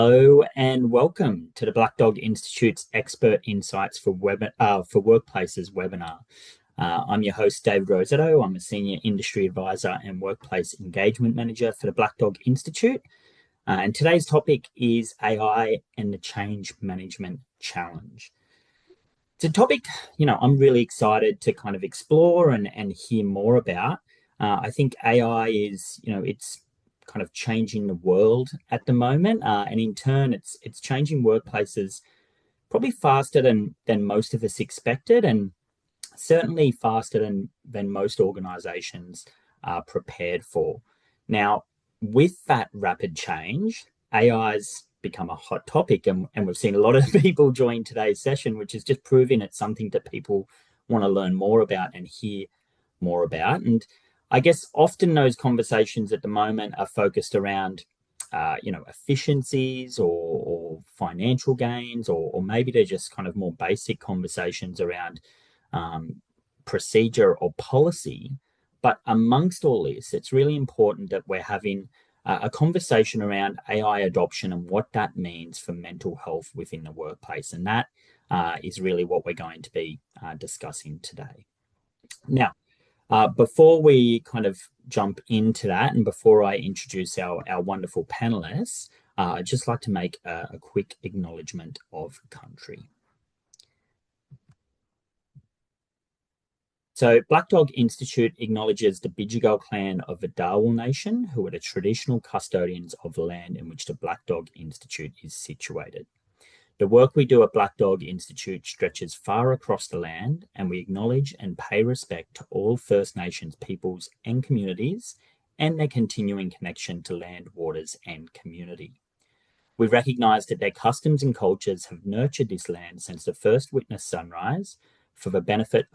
Hello and welcome to the Black Dog Institute's Expert Insights for Workplaces webinar. I'm your host, David Rosetto. I'm a Senior Industry Advisor and Workplace Engagement Manager for the Black Dog Institute. And today's topic is AI and the Change Management Challenge. It's a topic, I'm really excited to kind of explore and hear more about. I think AI is, it's kind of changing the world at the moment, and in turn it's changing workplaces probably faster than most of us expected, and certainly faster than most organizations are prepared for. Now, with that rapid change, AI's become a hot topic, and we've seen a lot of people join today's session, which is just proving it's something that people want to learn more about and hear more about. And I guess often those conversations at the moment are focused around, efficiencies or financial gains, or maybe they're just kind of more basic conversations around procedure or policy. But amongst all this, it's really important that we're having a conversation around AI adoption and what that means for mental health within the workplace. And that is really what we're going to be discussing today. Now, before we kind of jump into that, and before I introduce our wonderful panelists, I'd just like to make a quick acknowledgement of country. So Black Dog Institute acknowledges the Bidjigal clan of the Darwin Nation, who are the traditional custodians of the land in which the Black Dog Institute is situated. The work we do at Black Dog Institute stretches far across the land, and we acknowledge and pay respect to all First Nations peoples and communities and their continuing connection to land, waters, and community. We recognise that their customs and cultures have nurtured this land since the first witness sunrise for the benefit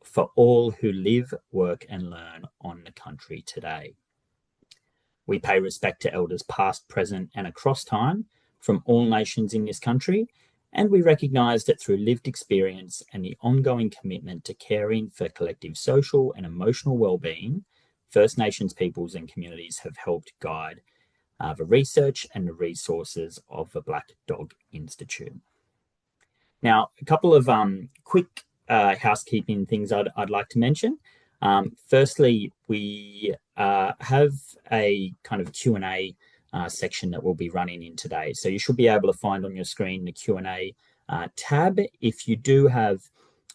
for all who live, work, and learn on the country today. We pay respect to elders past, present, and across time from all nations in this country, and we recognise that through lived experience and the ongoing commitment to caring for collective social and emotional well-being, First Nations peoples and communities have helped guide the research and the resources of the Black Dog Institute. Now, a couple of quick housekeeping things I'd like to mention. Firstly, we have a kind of Q&A section that we'll be running in today. So you should be able to find on your screen the Q&A tab. If you do have,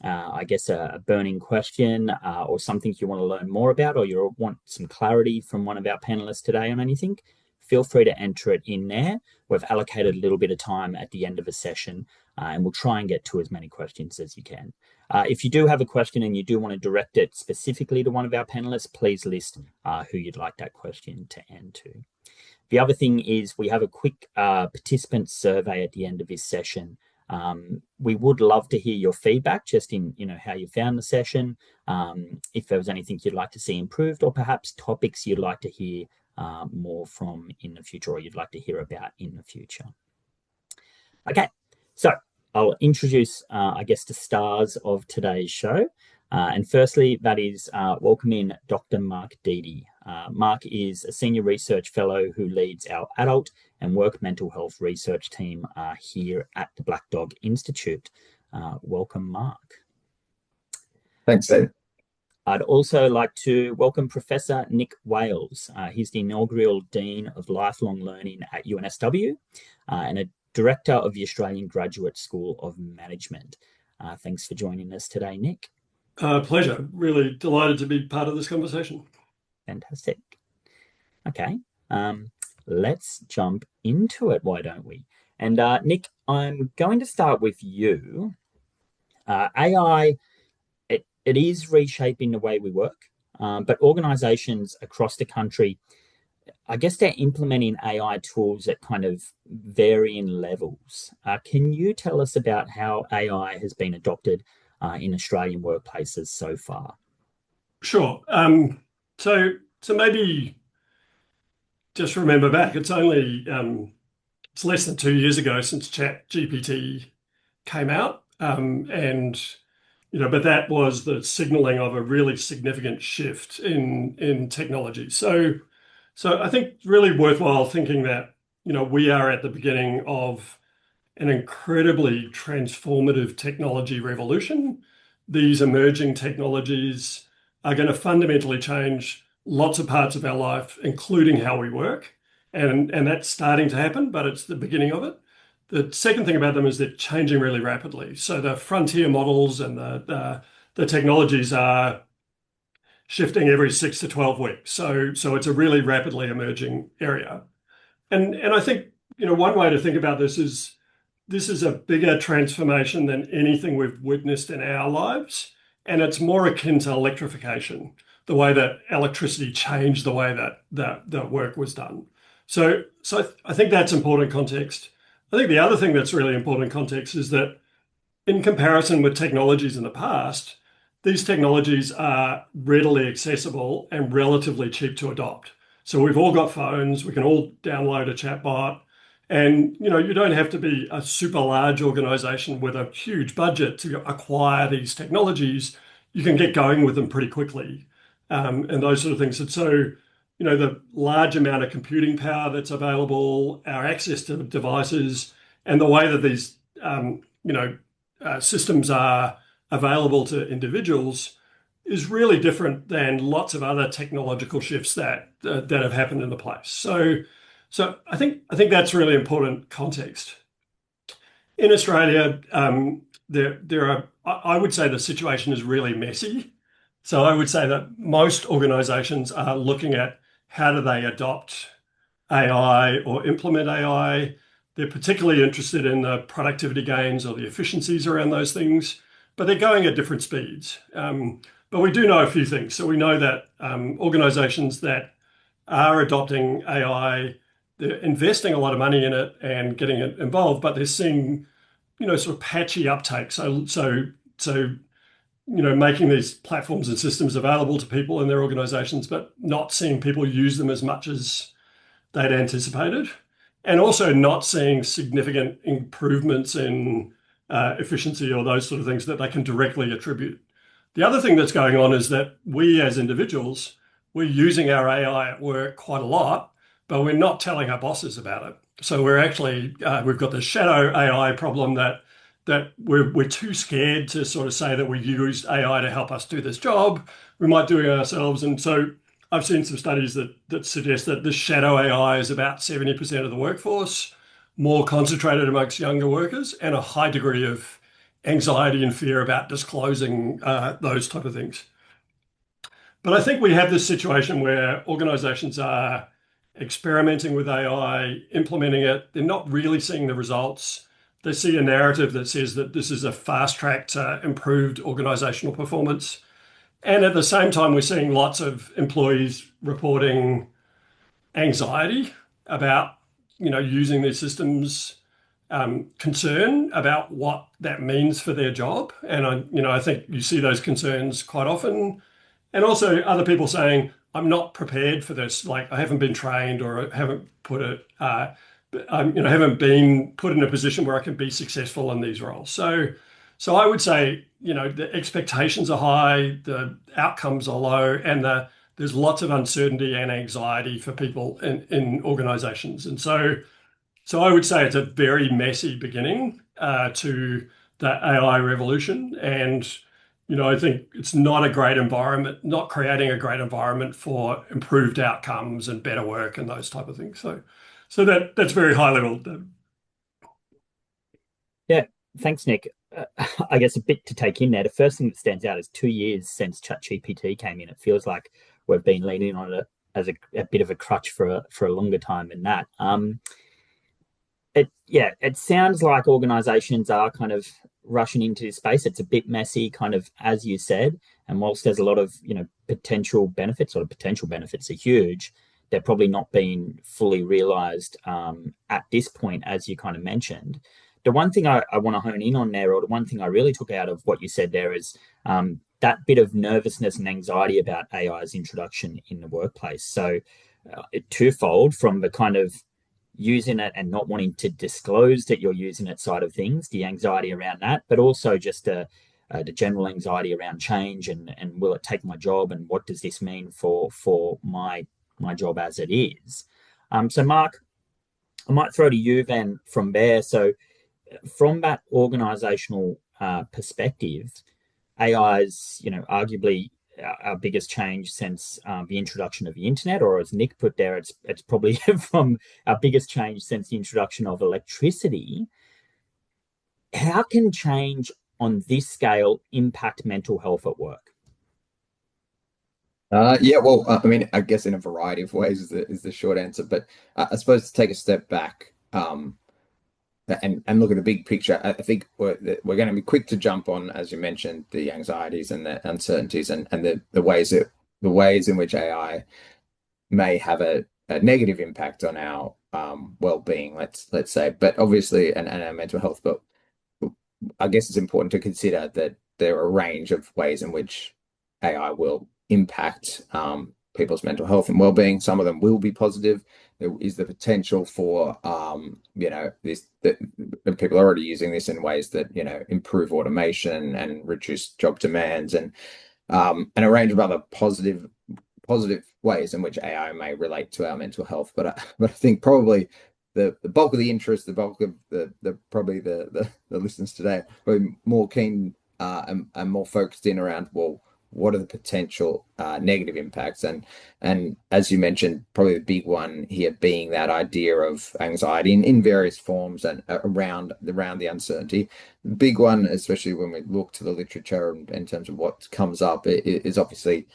a burning question or something you want to learn more about, or you want some clarity from one of our panelists today on anything, feel free to enter it in there. We've allocated a little bit of time at the end of a session, and we'll try and get to as many questions as you can. If you do have a question and you do want to direct it specifically to one of our panelists, please list who you'd like that question to end to. The other thing is we have a quick participant survey at the end of this session. We would love to hear your feedback just in how you found the session, if there was anything you'd like to see improved, or perhaps topics you'd like to hear more from in the future, or you'd like to hear about in the future. Okay, so I'll introduce, the stars of today's show. And firstly, that is welcoming Dr. Mark Deedy. Mark is a Senior Research Fellow who leads our adult and work mental health research team here at the Black Dog Institute. Welcome, Mark. Thanks, Dave. I'd also like to welcome Professor Nick Wales. He's the inaugural Dean of Lifelong Learning at UNSW and a Director of the Australian Graduate School of Management. Thanks for joining us today, Nick. Pleasure. Really delighted to be part of this conversation. Fantastic. Okay, let's jump into it, why don't we? And Nick, I'm going to start with you. AI, it is reshaping the way we work, but organisations across the country, I guess they're implementing AI tools at kind of varying levels. Can you tell us about how AI has been adopted in Australian workplaces so far? Sure. So maybe just remember back, it's only it's less than 2 years ago since ChatGPT came out, but that was the signaling of a really significant shift in technology. So I think really worthwhile thinking that we are at the beginning of an incredibly transformative technology revolution. These emerging technologies are going to fundamentally change lots of parts of our life, including how we work. And that's starting to happen, but it's the beginning of it. The second thing about them is they're changing really rapidly. So the frontier models and the technologies are shifting every 6 to 12 weeks. So it's a really rapidly emerging area. And I think, one way to think about this is a bigger transformation than anything we've witnessed in our lives. And it's more akin to electrification, the way that electricity changed the way that work was done. So I think that's important context. I think the other thing that's really important context is that in comparison with technologies in the past, these technologies are readily accessible and relatively cheap to adopt. So we've all got phones, we can all download a chatbot, and you don't have to be a super large organization with a huge budget to acquire these technologies. You can get going with them pretty quickly, and those sort of things. And so, the large amount of computing power that's available, our access to devices, and the way that these systems are available to individuals is really different than lots of other technological shifts that have happened in the place. So I think that's really important context. In Australia, I would say the situation is really messy. So I would say that most organizations are looking at how do they adopt AI or implement AI. They're particularly interested in the productivity gains or the efficiencies around those things, but they're going at different speeds. But we do know a few things. So we know that organizations that are adopting AI, they're investing a lot of money in it and getting it involved, but they're seeing, sort of patchy uptake. So making these platforms and systems available to people in their organizations, but not seeing people use them as much as they'd anticipated, and also not seeing significant improvements in efficiency or those sort of things that they can directly attribute. The other thing that's going on is that we as individuals, we're using our AI at work quite a lot, but we're not telling our bosses about it. So we're actually, we've got the shadow AI problem that we're too scared to sort of say that we used AI to help us do this job. We might do it ourselves. And so I've seen some studies that suggest that this shadow AI is about 70% of the workforce, more concentrated amongst younger workers, and a high degree of anxiety and fear about disclosing those type of things. But I think we have this situation where organizations are experimenting with AI, implementing it. They're not really seeing the results. They see a narrative that says that this is a fast track to improved organizational performance. And at the same time, we're seeing lots of employees reporting anxiety about, using these systems, concern about what that means for their job. And I think you see those concerns quite often. And also other people saying, I'm not prepared for this. Like I haven't been trained or I haven't haven't been put in a position where I can be successful in these roles. So I would say, the expectations are high, the outcomes are low, and there's lots of uncertainty and anxiety for people in organizations. And so I would say it's a very messy beginning to the AI revolution. And, I think it's not a great environment, not creating a great environment for improved outcomes and better work and those type of things. So that's very high level. Yeah, thanks, Nick. I guess a bit to take in there. The first thing that stands out is 2 years since ChatGPT came in. It feels like we've been leaning on it as a bit of a crutch for a longer time than that. It sounds like organizations are kind of rushing into this space. It's a bit messy, kind of as you said. And whilst there's a lot of potential benefits, or the potential benefits are huge, they're probably not being fully realized at this point, as you kind of mentioned. The one thing I want to hone in on there, or the one thing I really took out of what you said there, is that bit of nervousness and anxiety about AI's introduction in the workplace. So twofold, from the kind of using it and not wanting to disclose that you're using it side of things, the anxiety around that, but also just the general anxiety around change and will it take my job, and what does this mean for my job as it is. So Mark, I might throw to you then from there. So from that organizational perspective, AI is, arguably our biggest change since the introduction of the internet, or as Nick put there, it's probably from our biggest change since the introduction of electricity. How can change on this scale impact mental health at work? Yeah, well, I mean, I guess in a variety of ways is the short answer. But I suppose to take a step back, and look at the big picture, I think we're going to be quick to jump on, as you mentioned, the anxieties and the uncertainties and the ways in which AI may have a negative impact on our well-being, let's say, but obviously, and our mental health. But I guess it's important to consider that there are a range of ways in which AI will impact people's mental health and well-being. Some of them will be positive. There is the potential for this that people are already using this in ways that improve automation and reduce job demands and a range of other positive ways in which AI may relate to our mental health. But I think probably the bulk of the interest, the bulk of the listeners today are probably more keen and more focused in around, well, what are the potential negative impacts? And as you mentioned, probably the big one here being that idea of anxiety in various forms and around the uncertainty. The big one, especially when we look to the literature in terms of what comes up, is obviously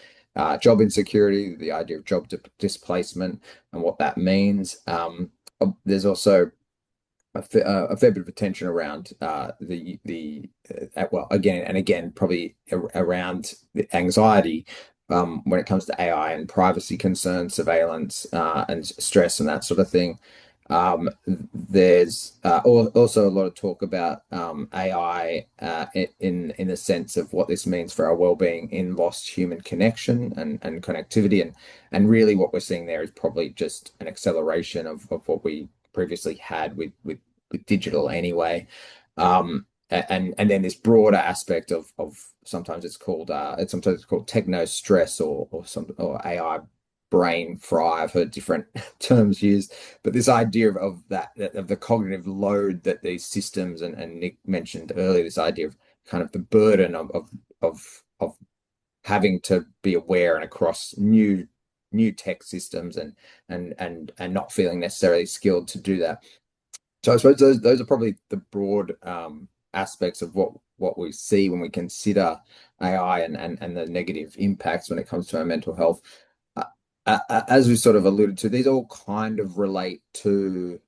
job insecurity, the idea of job displacement and what that means. There's also a fair bit of attention around well, again and again, probably around the anxiety when it comes to AI and privacy concerns, surveillance, and stress and that sort of thing. There's also a lot of talk about AI in the sense of what this means for our well-being in lost human connection and connectivity, and really what we're seeing there is probably just an acceleration of what we previously had with digital anyway. And then this broader aspect of sometimes it's called techno stress or AI brain fry. I've heard different terms used, but this idea of the cognitive load that these systems and Nick mentioned earlier, this idea of kind of the burden of having to be aware and across new tech systems and not feeling necessarily skilled to do that. So I suppose those are probably the broad aspects of what we see when we consider AI and the negative impacts when it comes to our mental health. As we sort of alluded to, these all kind of relate to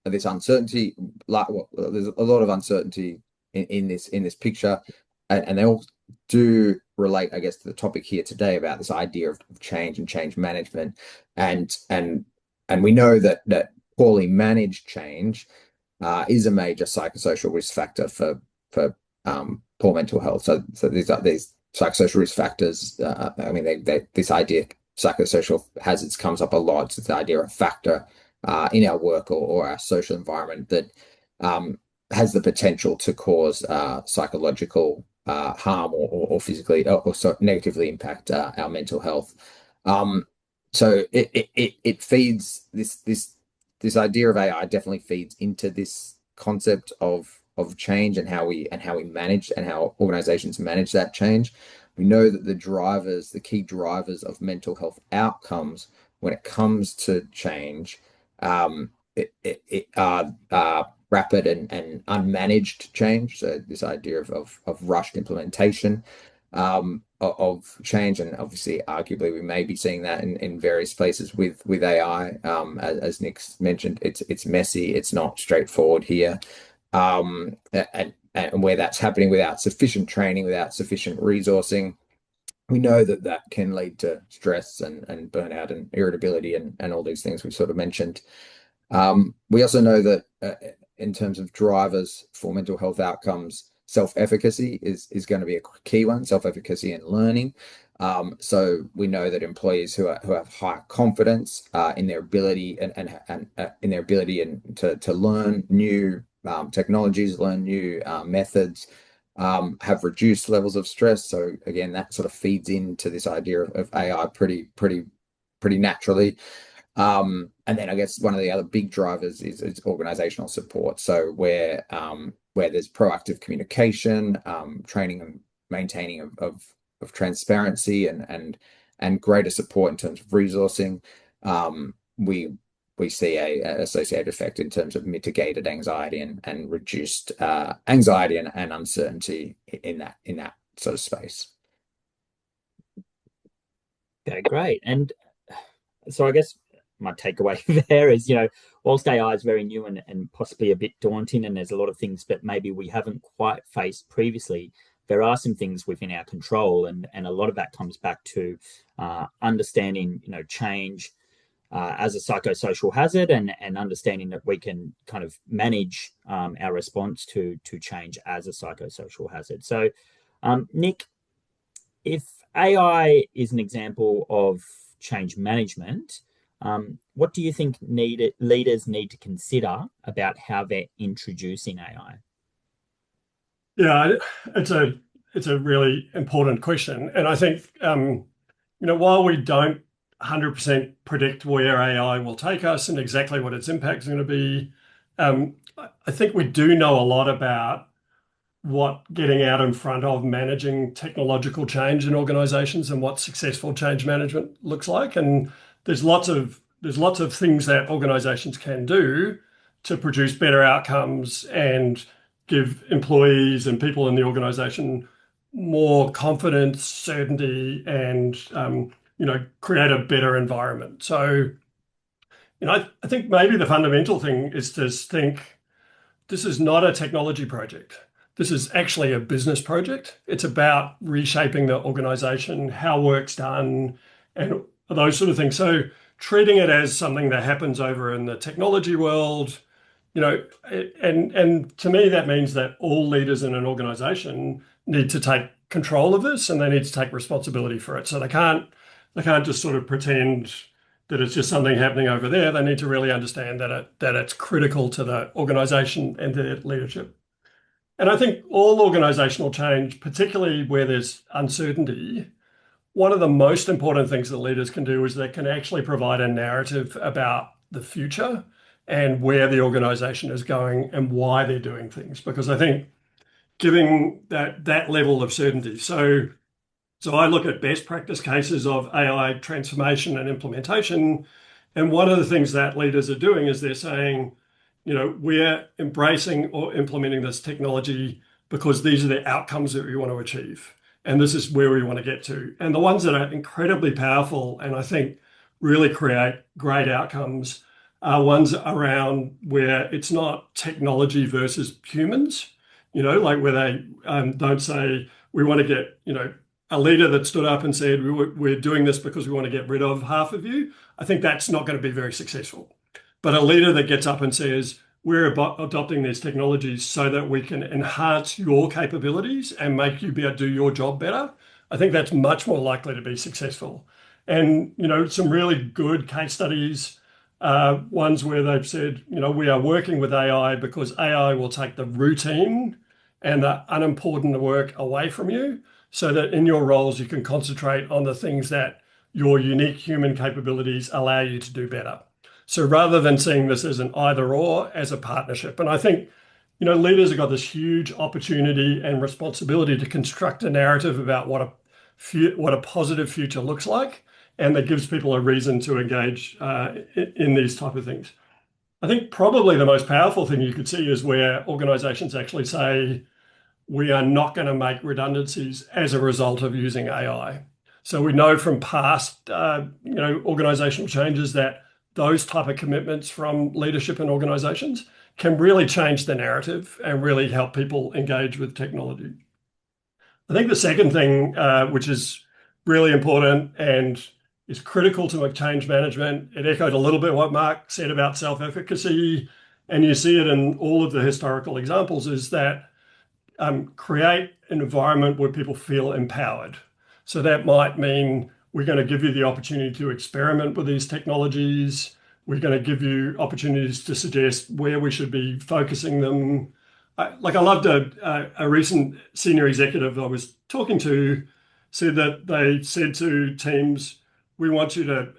this uncertainty. There's a lot of uncertainty in this picture, and they all do relate, I guess, to the topic here today about this idea of change and change management, and we know that poorly managed change is a major psychosocial risk factor for poor mental health. So these psychosocial risk factors. I mean, this idea psychosocial hazards comes up a lot. It's the idea of a factor in our work or our social environment that has the potential to cause psychological harm or physically or so negatively impact our mental health. So it feeds this idea of AI definitely feeds into this concept of change and how we manage and how organizations manage that change. We know that the key drivers of mental health outcomes when it comes to change, it are rapid and unmanaged change. So this idea of rushed implementation of change, and obviously, arguably, we may be seeing that in various places with AI. As Nick mentioned, it's messy, it's not straightforward here, and where that's happening without sufficient training, without sufficient resourcing, we know that can lead to stress and burnout and irritability and all these things we've sort of mentioned. We also know that in terms of drivers for mental health outcomes, self-efficacy is going to be a key one, self-efficacy and learning. So we know that employees who have high confidence in their ability and in their ability to learn new technologies, learn new methods, have reduced levels of stress. So again, that sort of feeds into this idea of AI pretty naturally. And then I guess one of the other big drivers is organizational support. So where there's proactive communication, training and maintaining of transparency and greater support in terms of resourcing, we see a associated effect in terms of mitigated anxiety and reduced anxiety and uncertainty in that sort of space. Okay, great. And so I guess my takeaway there is, whilst AI is very new and possibly a bit daunting, and there's a lot of things that maybe we haven't quite faced previously, there are some things within our control, and a lot of that comes back to understanding, change as a psychosocial hazard, and understanding that we can kind of manage our response to change as a psychosocial hazard. So, Nick, if AI is an example of change management, what do you think leaders need to consider about how they're introducing AI? Yeah, it's a really important question, and I think while we don't 100% predict where AI will take us and exactly what its impact is going to be, I think we do know a lot about what getting out in front of managing technological change in organizations and what successful change management looks like. And there's lots of things that organizations can do to produce better outcomes and give employees and people in the organization more confidence, certainty, and create a better environment. So, I think maybe the fundamental thing is to think this is not a technology project. This is actually a business project. It's about reshaping the organization, how work's done, and those sort of things. So treating it as something that happens over in the technology world, and to me, that means that all leaders in an organization need to take control of this and they need to take responsibility for it. So they can't just sort of pretend that it's just something happening over there. They need to really understand that it's critical to the organization and their leadership. And I think all organizational change, particularly where there's uncertainty, one of the most important things that leaders can do is they can actually provide a narrative about the future and where the organization is going and why they're doing things. Because I think giving that level of certainty. So I look at best practice cases of AI transformation and implementation. And one of the things that leaders are doing is they're saying, we're embracing or implementing this technology because these are the outcomes that we want to achieve. And this is where we want to get to. And the ones that are incredibly powerful and I think really create great outcomes are ones around where it's not technology versus humans, like where they don't say, we want to get, a leader that stood up and said, we're doing this because we want to get rid of half of you. I think that's not going to be very successful. But a leader that gets up and says, we're adopting these technologies so that we can enhance your capabilities and make you be able to do your job better, I think that's much more likely to be successful. And, some really good case studies, ones where they've said, we are working with AI because AI will take the routine and the unimportant work away from you so that in your roles you can concentrate on the things that your unique human capabilities allow you to do better. So rather than seeing this as an either or, as a partnership. And I think, leaders have got this huge opportunity and responsibility to construct a narrative about what a positive future looks like, and that gives people a reason to engage in these type of things. I think probably the most powerful thing you could see is where organizations actually say, we are not going to make redundancies as a result of using AI. So we know from past, organizational changes that those type of commitments from leadership and organizations can really change the narrative and really help people engage with technology. I think the second thing, which is really important and is critical to change management, it echoed a little bit what Mark said about self-efficacy, and you see it in all of the historical examples, is that create an environment where people feel empowered. So that might mean we're going to give you the opportunity to experiment with these technologies. We're going to give you opportunities to suggest where we should be focusing them. I loved a recent senior executive I was talking to said that they said to teams, we want you to,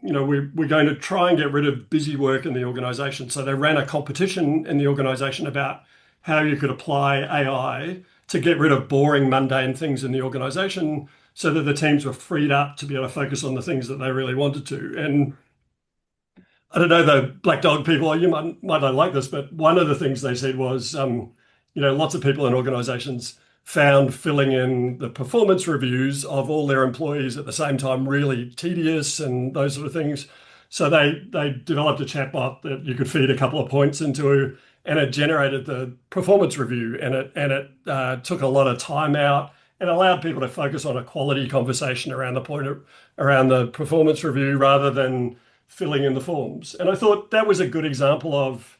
we're going to try and get rid of busy work in the organization. So they ran a competition in the organization about how you could apply AI to get rid of boring, mundane things in the organization so that the teams were freed up to be able to focus on the things that they really wanted to. And I don't know, the Black Dog people, you might not like this, but one of the things they said was, lots of people in organizations found filling in the performance reviews of all their employees at the same time really tedious and those sort of things. So they developed a chatbot that you could feed a couple of points into, and it generated the performance review, and it took a lot of time out and allowed people to focus on a quality conversation around around the performance review rather than filling in the forms. And I thought that was a good example of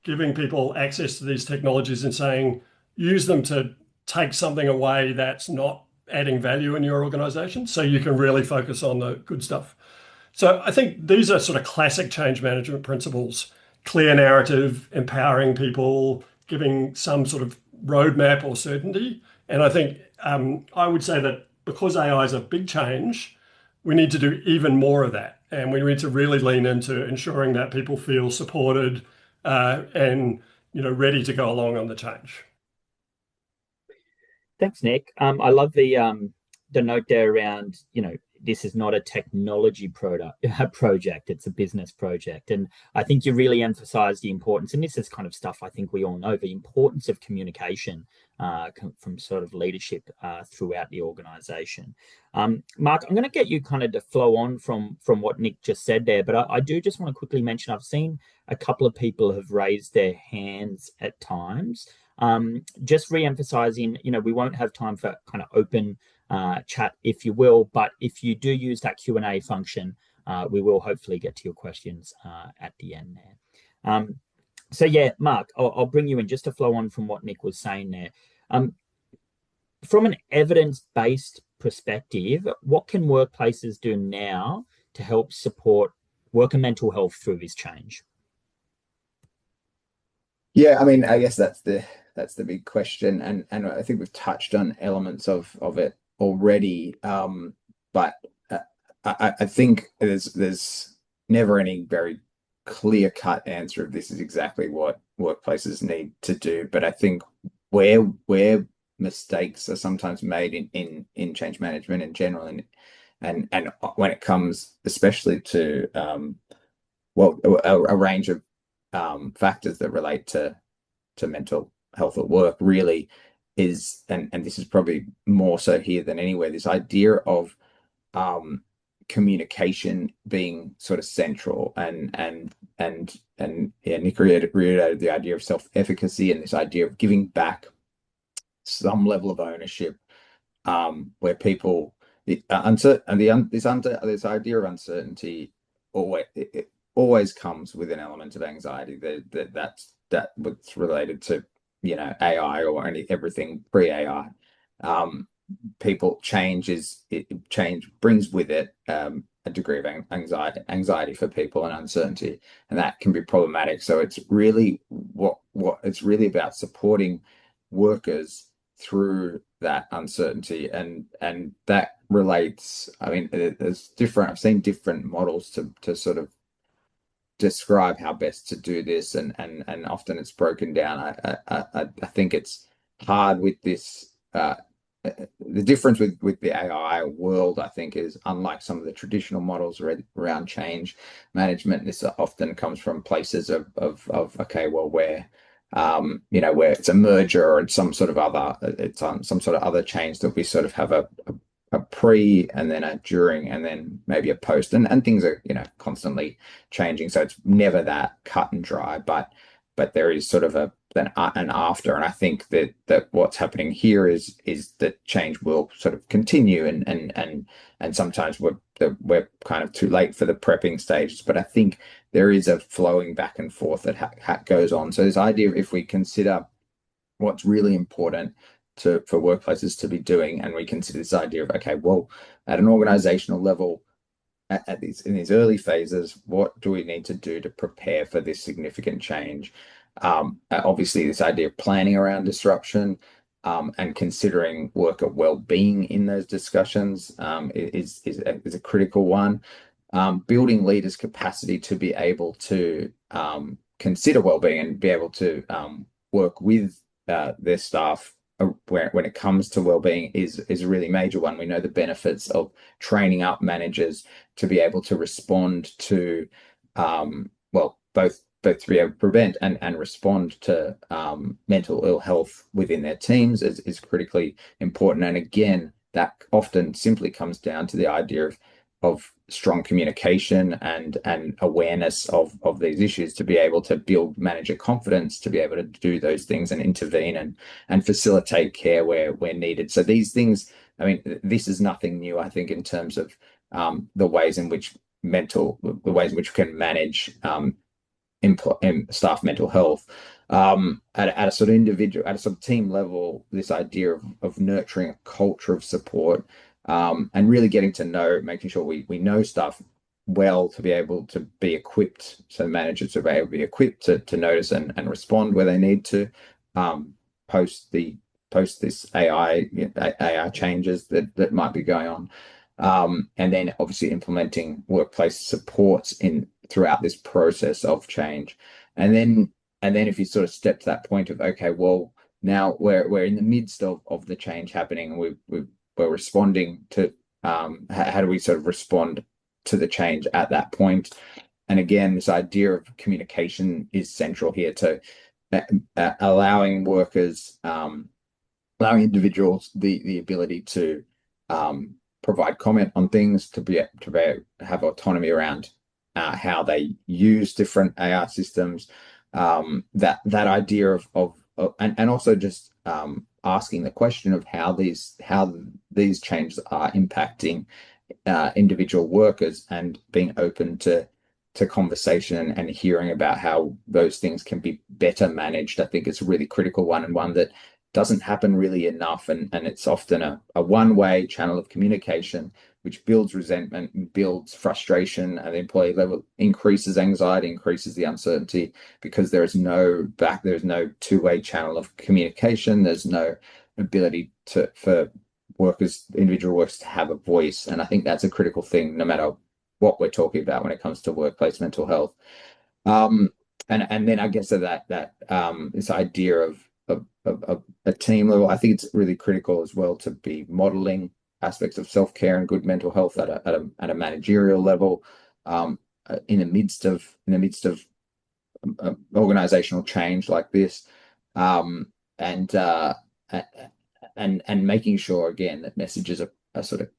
giving people access to these technologies and saying, use them to take something away that's not adding value in your organization so you can really focus on the good stuff. So I think these are sort of classic change management principles: clear narrative, empowering people, giving some sort of roadmap or certainty. And I think I would say that because AI is a big change, we need to do even more of that. And we need to really lean into ensuring that people feel supported and ready to go along on the change. Thanks, Nick. I love the note there around, this is not a technology project, it's a business project. And I think you really emphasize the importance, and this is kind of stuff I think we all know, the importance of communication from sort of leadership throughout the organization. Mark, I'm going to get you kind of to flow on from what Nick just said there, but I do just want to quickly mention, I've seen a couple of people have raised their hands at times. Just re-emphasizing, we won't have time for kind of open chat, if you will, but if you do use that Q&A function, we will hopefully get to your questions at the end there. So yeah, Mark, I'll bring you in just to flow on from what Nick was saying there. From an evidence-based perspective, what can workplaces do now to help support worker mental health through this change? Yeah, I mean, I guess that's the big question, and I think we've touched on elements of it already. But I think there's never any very clear-cut answer of this is exactly what workplaces need to do. But I think where mistakes are sometimes made in change management in general, and when it comes especially to a range of factors that relate to mental health at work, really is, and this is probably more so here than anywhere, this idea of communication being sort of central, and yeah, Nick reiterated the idea of self-efficacy and this idea of giving back some level of ownership, where people this idea of uncertainty always comes with an element of anxiety that's what's related to AI or everything pre-AI. Change brings with it a degree of anxiety for people and uncertainty, and that can be problematic. So it's really what it's really about supporting workers through that uncertainty, and that relates. I mean, there's different. I've seen different models to sort of describe how best to do this, and often it's broken down. I think it's hard with this. The difference with the AI world, I think, is unlike some of the traditional models around change management. This often comes from places of okay, well, where it's a merger or it's some sort of other change that we sort of have a pre and then a during and then maybe a post, and things are constantly changing, so it's never that cut and dry, but there is sort of an after. And I think that what's happening here is that change will sort of continue, and sometimes we're kind of too late for the prepping stages, but I think there is a flowing back and forth that goes on. So this idea of, if we consider what's really important for workplaces to be doing, and we consider this idea of, okay, well, at an organizational level, in these early phases, what do we need to do to prepare for this significant change? Obviously, this idea of planning around disruption, and considering worker well-being in those discussions is a critical one. Building leaders' capacity to be able to consider well-being and be able to work with their staff when it comes to well-being is a really major one. We know the benefits of training up managers to be able to respond to both to be able to prevent and respond to mental ill health within their teams is critically important. And again, that often simply comes down to the idea of strong communication and awareness of these issues to be able to build manager confidence, to be able to do those things and intervene and facilitate care where needed. So these things, I mean, this is nothing new, I think, in terms of the ways in which we can manage staff mental health at a sort of individual, at a sort of team level. This idea of nurturing a culture of support and really getting to know, making sure we know staff well to be able to be equipped, so managers to be able to be equipped to notice and respond where they need to post this AI changes that might be going on. And then obviously implementing workplace supports throughout this process of change. And then if you sort of step to that point of, okay, well, now we're in the midst of the change happening, and we're responding to how do we sort of respond to the change at that point? And again, this idea of communication is central here to allowing workers, allowing individuals the ability to provide comment on things, to have autonomy around how they use different AI systems. That idea of and also just asking the question of how these changes are impacting individual workers, and being open to conversation and hearing about how those things can be better managed. I think it's a really critical one, and one that doesn't happen really enough, and it's often a one-way channel of communication, which builds resentment, builds frustration at the employee level, increases anxiety, increases the uncertainty, because there's no two-way channel of communication. There's no ability for individual workers to have a voice. And I think that's a critical thing, no matter what we're talking about when it comes to workplace mental health. And then I guess that this idea of a team level, I think it's really critical as well to be modeling aspects of self-care and good mental health at a managerial level, in the midst of organizational change like this, and making sure again that messages are sort of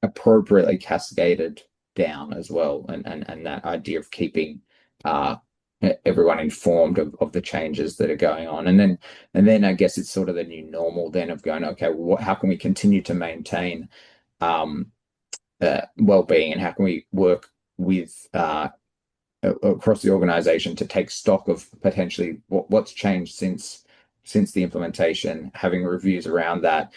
appropriately cascaded down as well, and that idea of keeping everyone informed of the changes that are going on. And then I guess it's sort of the new normal then of going, okay, well, how can we continue to maintain well-being, and how can we work with across the organization to take stock of potentially what's changed since the implementation, having reviews around that,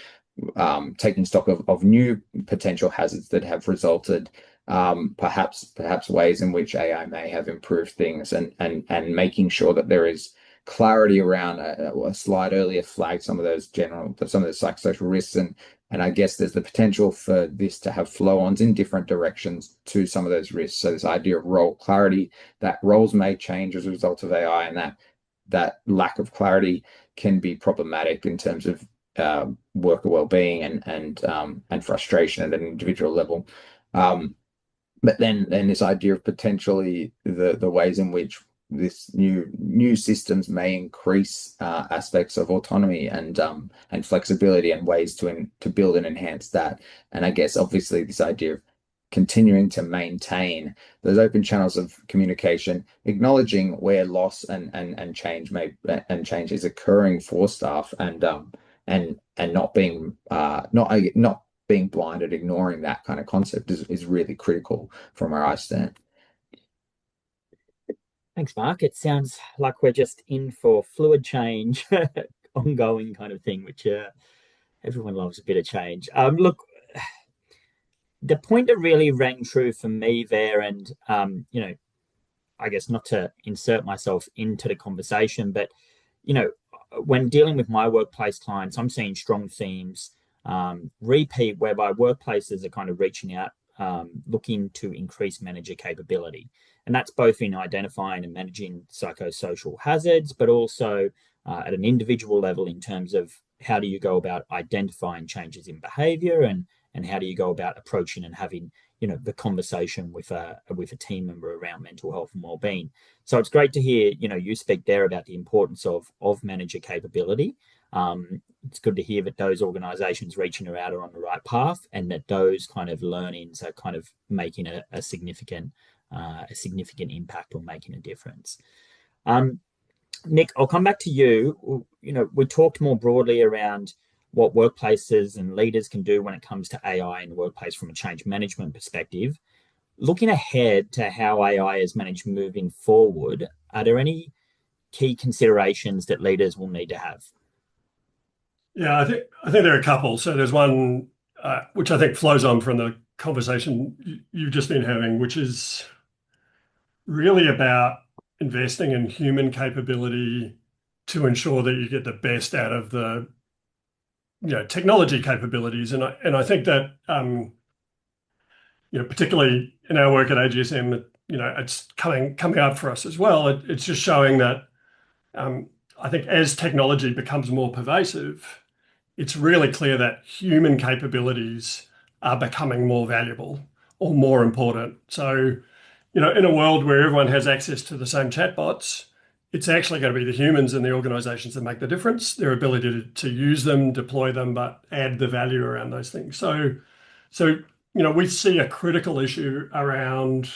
taking stock of new potential hazards that have resulted, perhaps ways in which AI may have improved things, and making sure that there is clarity around a slide earlier flagged some of the psychosocial risks, and I guess there's the potential for this to have flow-ons in different directions to some of those risks. So this idea of role clarity, that roles may change as a result of AI, and that lack of clarity can be problematic in terms of worker well-being and frustration at an individual level. But then this idea of potentially the ways in which this new systems may increase aspects of autonomy and flexibility, and ways to build and enhance that. And I guess obviously this idea of continuing to maintain those open channels of communication, acknowledging where loss and change is occurring for staff, and not being blinded, ignoring that kind of concept is really critical from where I stand. Thanks, Mark. It sounds like we're just in for fluid change, ongoing kind of thing, which everyone loves a bit of change. Look, the point that really rang true for me there, and I guess not to insert myself into the conversation, but when dealing with my workplace clients, I'm seeing strong themes, repeat, whereby workplaces are kind of reaching out, looking to increase manager capability. And that's both in identifying and managing psychosocial hazards, but also at an individual level in terms of how do you go about identifying changes in behavior, and how do you go about approaching and having the conversation with a team member around mental health and well-being. So it's great to hear you speak there about the importance of manager capability. It's good to hear that those organizations reaching out are on the right path, and that those kind of learnings are kind of making a significant impact or making a difference. Nick, I'll come back to you. We talked more broadly around what workplaces and leaders can do when it comes to AI in the workplace from a change management perspective. Looking ahead to how AI is managed moving forward, are there any key considerations that leaders will need to have? Yeah, I think there are a couple. So there's one which I think flows on from the conversation you've just been having, which is really about investing in human capability to ensure that you get the best out of the technology capabilities. And I think that particularly in our work at AGSM, it's coming up for us as well. It's just showing that I think as technology becomes more pervasive, it's really clear that human capabilities are becoming more valuable or more important. So, in a world where everyone has access to the same chatbots, it's actually going to be the humans in the organizations that make the difference, their ability to use them, deploy them, but add the value around those things. So, we see a critical issue around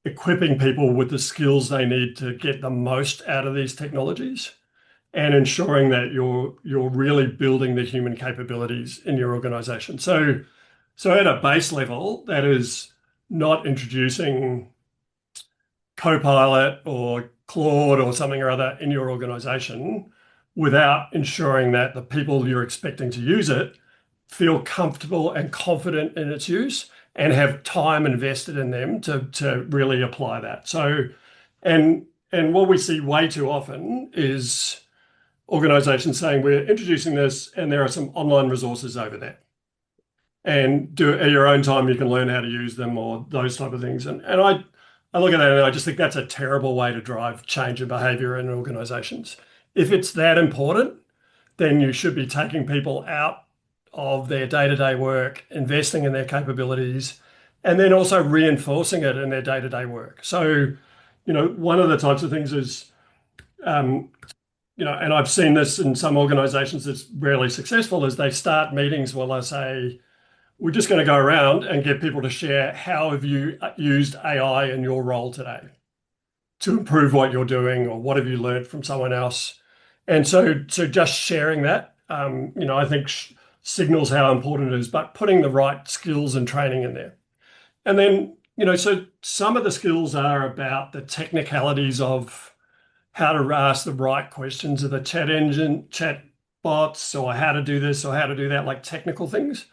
equipping people with the skills they need to get the most out of these technologies, and ensuring that you're really building the human capabilities in your organization. So at a base level, that is not introducing Copilot or Claude or something or other in your organization without ensuring that the people you're expecting to use it feel comfortable and confident in its use and have time invested in them to really apply that. So, and what we see way too often is organizations saying, we're introducing this and there are some online resources over there. And do it at your own time, you can learn how to use them or those type of things. And I look at that and I just think that's a terrible way to drive change in behavior in organizations. If it's that important, then you should be taking people out of their day-to-day work, investing in their capabilities, and then also reinforcing it in their day-to-day work. So, one of the types of things is, and I've seen this in some organizations that's rarely successful, is they start meetings where they say, we're just going to go around and get people to share how have you used AI in your role today to improve what you're doing, or what have you learned from someone else. And so just sharing that, I think signals how important it is, but putting the right skills and training in there. And then, so some of the skills are about the technicalities of how to ask the right questions of the chat engine, chat bots, or how to do this or how to do that, like technical things.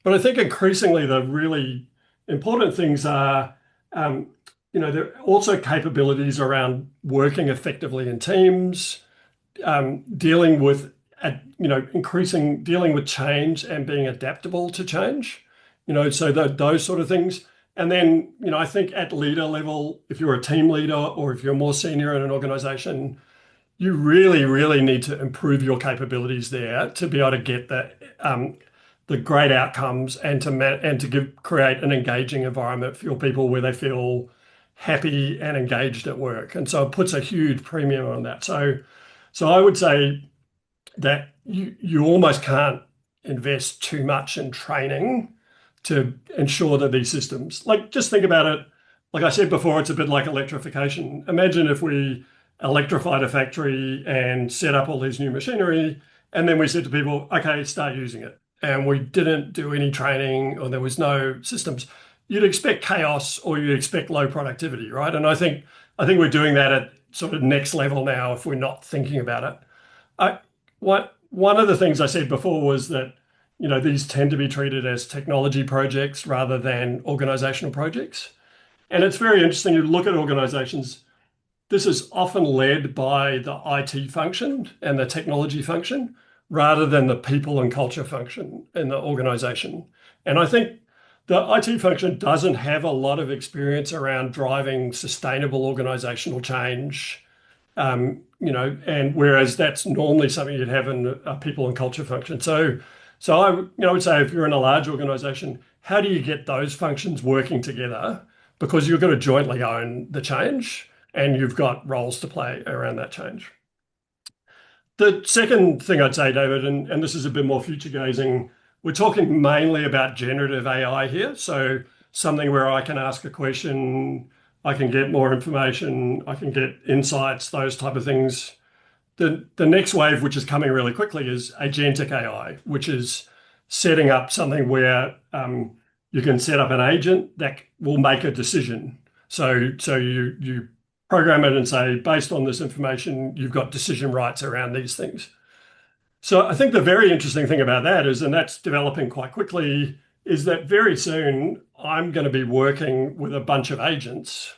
But I think increasingly the really important things are, there are also capabilities around working effectively in teams, dealing with change and being adaptable to change, so those sort of things. And then, I think at leader level, if you're a team leader or if you're more senior in an organization, you really, really need to improve your capabilities there to be able to get the great outcomes and to create an engaging environment for your people where they feel happy and engaged at work. And so it puts a huge premium on that. So I would say that you almost can't invest too much in training to ensure that these systems, like, just think about it. Like I said before, it's a bit like electrification. Imagine if we electrified a factory and set up all these new machinery, and then we said to people, okay, start using it. And we didn't do any training, or there was no systems. You'd expect chaos, or you'd expect low productivity, right? And I think we're doing that at sort of next level now if we're not thinking about it. One of the things I said before was that, these tend to be treated as technology projects rather than organizational projects. And it's very interesting to look at organizations this is often led by the IT function and the technology function rather than the people and culture function in the organization. And I think the IT function doesn't have a lot of experience around driving sustainable organizational change, and whereas that's normally something you'd have in a people and culture function. So I would say if you're in a large organization, how do you get those functions working together? Because you're going to jointly own the change and you've got roles to play around that change. The second thing I'd say, David, and this is a bit more future gazing, we're talking mainly about generative AI here. So something where I can ask a question, I can get more information, I can get insights, those type of things. The next wave, which is coming really quickly, is agentic AI, which is setting up something where you can set up an agent that will make a decision. So you program it and say, based on this information, you've got decision rights around these things. So I think the very interesting thing about that is, and that's developing quite quickly, is that very soon I'm going to be working with a bunch of agents.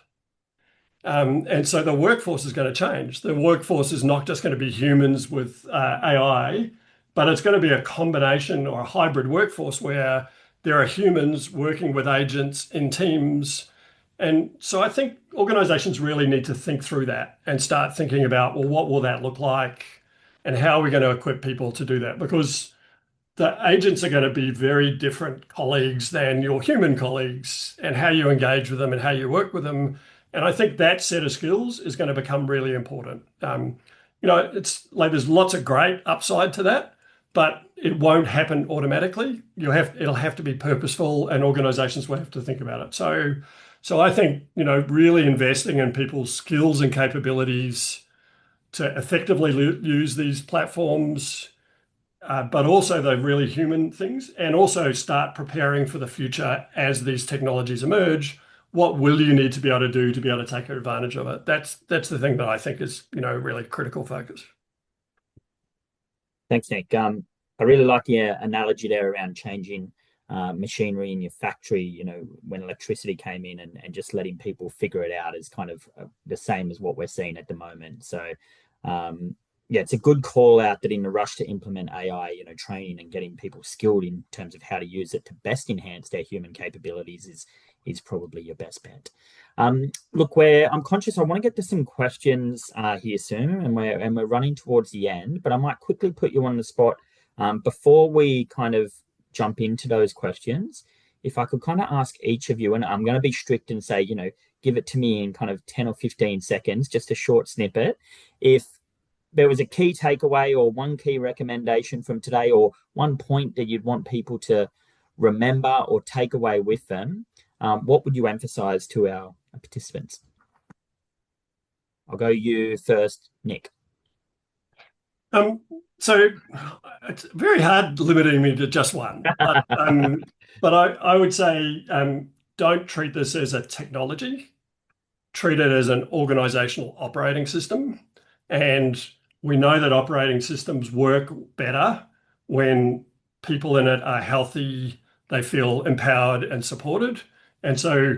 And so the workforce is going to change. The workforce is not just going to be humans with AI, but it's going to be a combination or a hybrid workforce where there are humans working with agents in teams. And so I think organizations really need to think through that and start thinking about, well, what will that look like? And how are we going to equip people to do that? Because the agents are going to be very different colleagues than your human colleagues, and how you engage with them and how you work with them. And I think that set of skills is going to become really important. It's like there's lots of great upside to that, but it won't happen automatically. It'll have to be purposeful, and organizations will have to think about it. So I think, really investing in people's skills and capabilities to effectively use these platforms, but also the really human things, and also start preparing for the future as these technologies emerge. What will you need to be able to do to be able to take advantage of it? That's the thing that I think is, really critical focus. Thanks, Nick. I really like your analogy there around changing machinery in your factory, when electricity came in, and just letting people figure it out is kind of the same as what we're seeing at the moment. So, yeah, it's a good call out that in the rush to implement AI, training and getting people skilled in terms of how to use it to best enhance their human capabilities is probably your best bet. Look, I'm conscious. I want to get to some questions here soon, and we're running towards the end. But I might quickly put you on the spot before we kind of jump into those questions. If I could kind of ask each of you, and I'm going to be strict and say, give it to me in kind of 10 or 15 seconds, just a short snippet. If there was a key takeaway or one key recommendation from today, or one point that you'd want people to remember or take away with them, what would you emphasize to our participants? I'll go you first, Nick. So it's very hard limiting me to just one, but I would say don't treat this as a technology. Treat it as an organizational operating system. And we know that operating systems work better when people in it are healthy, they feel empowered and supported. And so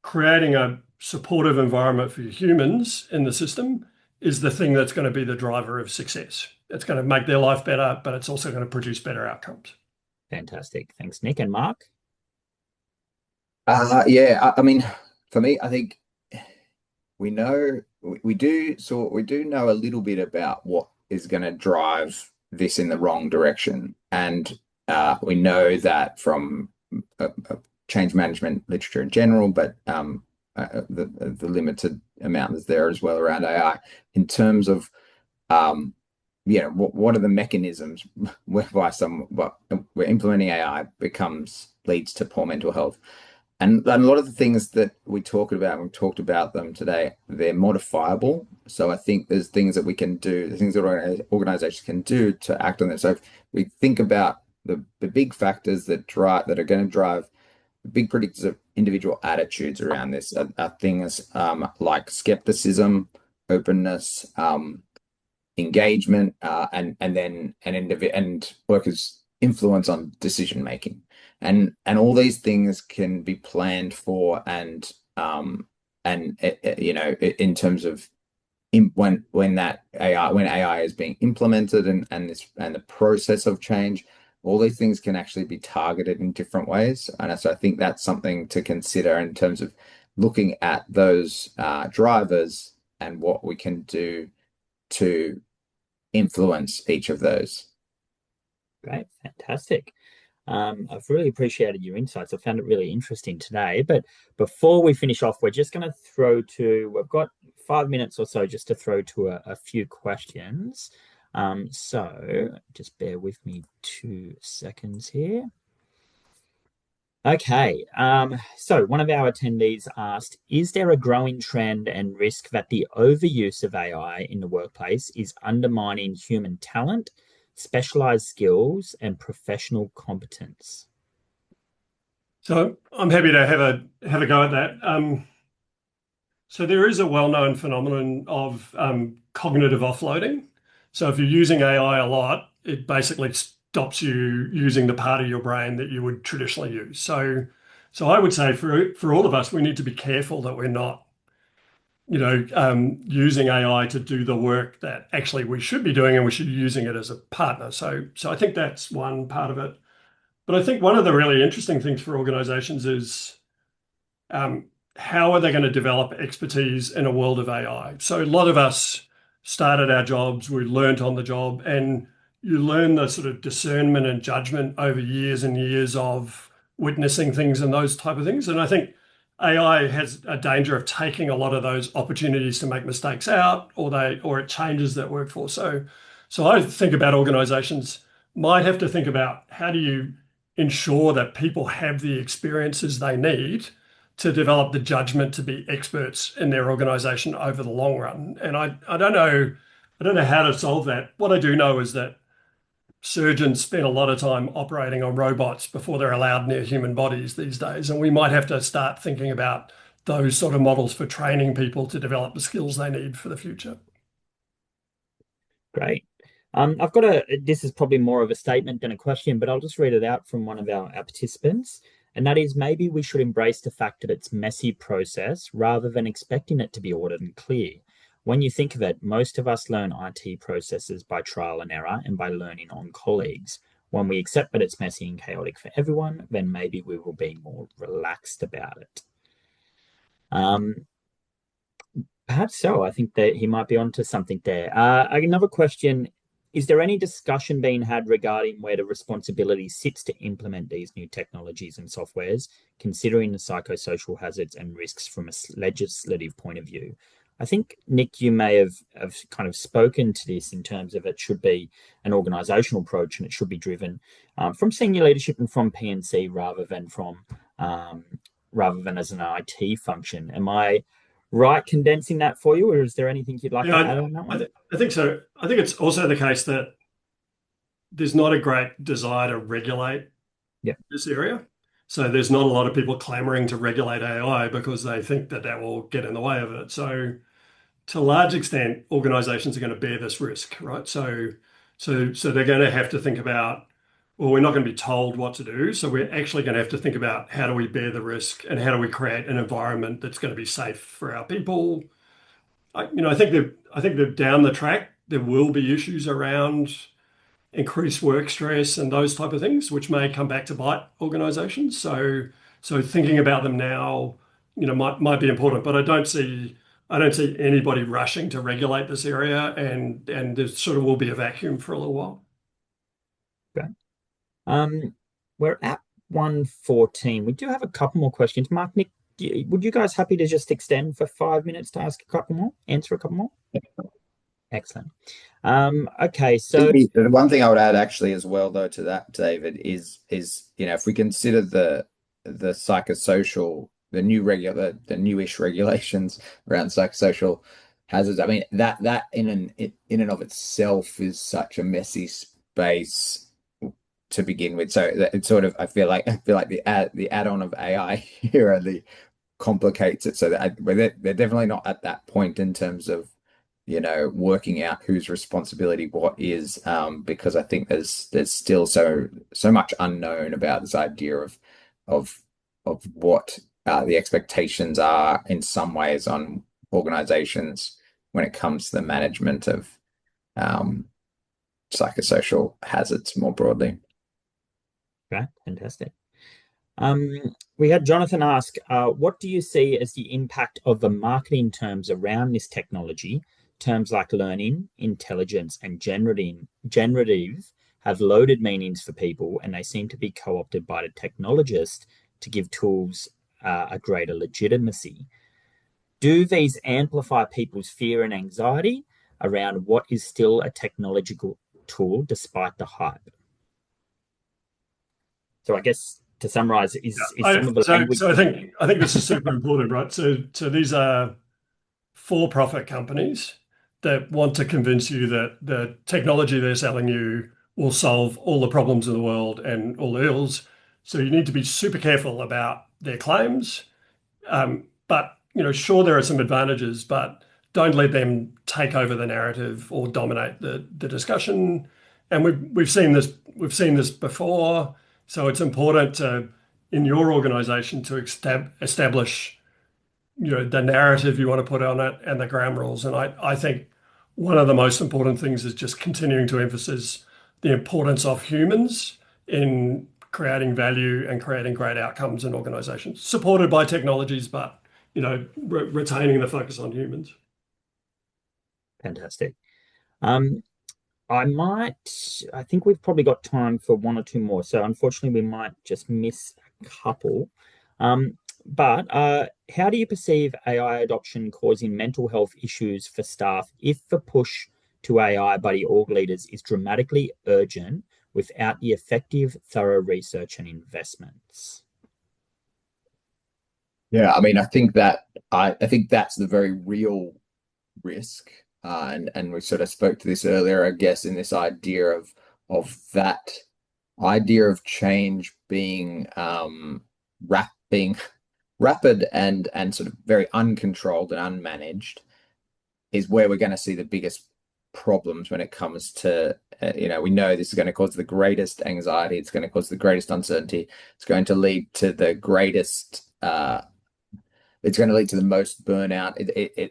creating a supportive environment for humans in the system is the thing that's going to be the driver of success. It's going to make their life better, but it's also going to produce better outcomes. Fantastic. Thanks, Nick. And Mark? Yeah, I mean, for me, I think we do know a little bit about what is going to drive this in the wrong direction. And we know that from change management literature in general, but the limited amount that's there as well around AI, in terms of what are the mechanisms whereby we're implementing AI leads to poor mental health. And a lot of the things that we talked about them today, they're modifiable. So I think there's things that we can do, the things that organizations can do to act on them. So if we think about the big factors that are going to drive big predictors of individual attitudes around this are things like skepticism, openness, engagement, and workers' influence on decision making. And all these things can be planned for and and in terms of when AI is being implemented and the process of change, all these things can actually be targeted in different ways. And so I think that's something to consider in terms of looking at those drivers and what we can do to influence each of those. Great, fantastic. I've really appreciated your insights. I found it really interesting today. But before we finish off, we're just going to we've got 5 minutes or so just to throw to a few questions. So just bear with me 2 seconds here. Okay, so one of our attendees asked, is there a growing trend and risk that the overuse of AI in the workplace is undermining human talent, specialized skills, and professional competence? So I'm happy to have a go at that. So there is a well-known phenomenon of cognitive offloading. So if you're using AI a lot, it basically stops you using the part of your brain that you would traditionally use. So I would say for all of us, we need to be careful that we're not, using AI to do the work that actually we should be doing, and we should be using it as a partner. So I think that's one part of it. But I think one of the really interesting things for organizations is how are they going to develop expertise in a world of AI? So a lot of us started our jobs, we learned on the job, and you learn the sort of discernment and judgment over years and years of witnessing things and those type of things. And I think AI has a danger of taking a lot of those opportunities to make mistakes out, or it changes that workforce. So I think about organizations might have to think about how do you ensure that people have the experiences they need to develop the judgment to be experts in their organization over the long run. And I don't know how to solve that. What I do know is that surgeons spend a lot of time operating on robots before they're allowed near human bodies these days. And we might have to start thinking about those sort of models for training people to develop the skills they need for the future. Great. This is probably more of a statement than a question, but I'll just read it out from one of our participants. And that is, maybe we should embrace the fact that it's a messy process rather than expecting it to be ordered and clear. When you think of it, most of us learn IT processes by trial and error and by learning on colleagues. When we accept that it's messy and chaotic for everyone, then maybe we will be more relaxed about it. Perhaps so. I think that he might be onto something there. Another question, is there any discussion being had regarding where the responsibility sits to implement these new technologies and softwares, considering the psychosocial hazards and risks from a legislative point of view? I think, Nick, you may have kind of spoken to this in terms of it should be an organizational approach, and it should be driven from senior leadership and from PNC rather than as an IT function. Am I right condensing that for you, or is there anything you'd like to add on that one? I think so. I think it's also the case that there's not a great desire to regulate this area. So there's not a lot of people clamoring to regulate AI because they think that will get in the way of it. So to a large extent, organizations are going to bear this risk, right? So they're going to have to think about, well, we're not going to be told what to do. So we're actually going to have to think about how do we bear the risk and how do we create an environment that's going to be safe for our people. I think that down the track, there will be issues around increased work stress and those type of things, which may come back to bite organizations. So thinking about them now, might be important, but I don't see anybody rushing to regulate this area, and there sort of will be a vacuum for a little while. Okay. We're at 1:14. We do have a couple more questions. Mark, Nick, would you guys happy to just extend for 5 minutes to answer a couple more? Excellent. Okay, so the one thing I would add actually as well, though, to that, David, is if we consider the psychosocial, the newish regulations around psychosocial hazards, I mean that in and of itself is such a messy space to begin with. So it's sort of I feel like the add-on of AI here really complicates it. So that they're definitely not at that point in terms of working out whose responsibility what is, because I think there's still so much unknown about this idea of what the expectations are in some ways on organizations when it comes to the management of psychosocial hazards more broadly. Okay, fantastic. We had Jonathan ask, what do you see as the impact of the marketing terms around this technology? Terms like learning, intelligence, and generative have loaded meanings for people, and they seem to be co-opted by the technologist to give tools a greater legitimacy. Do these amplify people's fear and anxiety around what is still a technological tool despite the hype? So I guess to summarize, is some of the language. So I think this is super important, right? So these are for-profit companies that want to convince you that the technology they're selling you will solve all the problems in the world and all the ills. So you need to be super careful about their claims. But sure, there are some advantages, but don't let them take over the narrative or dominate the discussion. And we've seen this before. So it's important in your organization to establish the narrative you want to put on it and the ground rules. And I think one of the most important things is just continuing to emphasize the importance of humans in creating value and creating great outcomes in organizations, supported by technologies, but retaining the focus on humans. Fantastic. I think we've probably got time for one or two more. So unfortunately, we might just miss a couple. But how do you perceive AI adoption causing mental health issues for staff if the push to AI by the org leaders is dramatically urgent without the effective, thorough research and investments? Yeah, I mean, I think that's the very real risk. And we sort of spoke to this earlier, I guess, in this idea of that idea of change being being rapid and sort of very uncontrolled and unmanaged is where we're going to see the biggest problems when it comes to we know this is going to cause the greatest anxiety, it's going to cause the greatest uncertainty, it's going to lead to the greatest it's going to lead to the most burnout.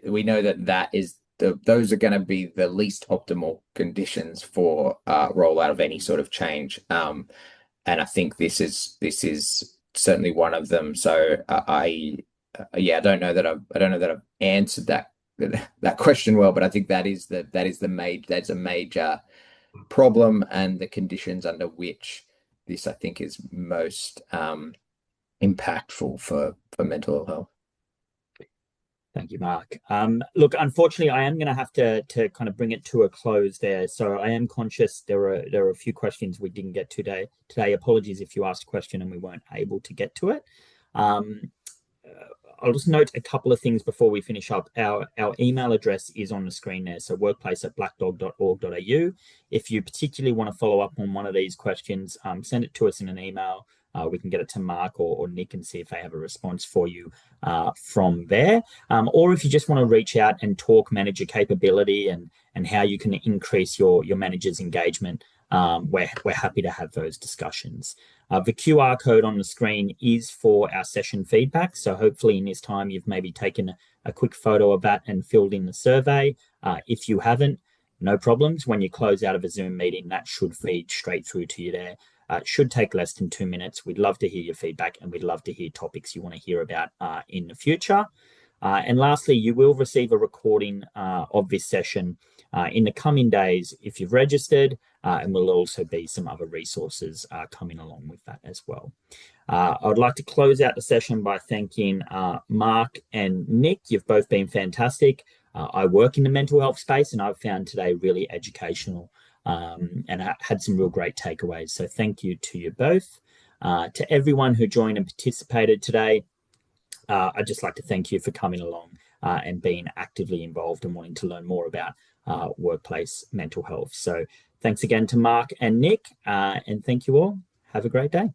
We know that is those are going to be the least optimal conditions for rollout of any sort of change. And I think this is certainly one of them. So I don't know that I've answered that question well, but I think that's a major problem, and the conditions under which this, I think, is most impactful for mental health. Thank you, Mark. Look, unfortunately, I am going to have to kind of bring it to a close there. So I am conscious there are a few questions we didn't get to today. Apologies if you asked a question and we weren't able to get to it. I'll just note a couple of things before we finish up. Our email address is on the screen there, so workplace@blackdog.org.au. If you particularly want to follow up on one of these questions, send it to us in an email. We can get it to Mark or Nick and see if they have a response for you from there. Or if you just want to reach out and talk manager capability and how you can increase your manager's engagement, we're happy to have those discussions. The QR code on the screen is for our session feedback. So hopefully in this time, you've maybe taken a quick photo of that and filled in the survey. If you haven't, no problems. When you close out of a Zoom meeting, that should feed straight through to you there. It should take less than 2 minutes. We'd love to hear your feedback, and we'd love to hear topics you want to hear about in the future. And lastly, you will receive a recording of this session in the coming days if you've registered, and will also be some other resources coming along with that as well. I would like to close out the session by thanking Mark and Nick. You've both been fantastic. I work in the mental health space, and I've found today really educational, and I had some real great takeaways. So thank you to you both. To everyone who joined and participated today, I'd just like to thank you for coming along and being actively involved and wanting to learn more about workplace mental health. So thanks again to Mark and Nick, and thank you all. Have a great day.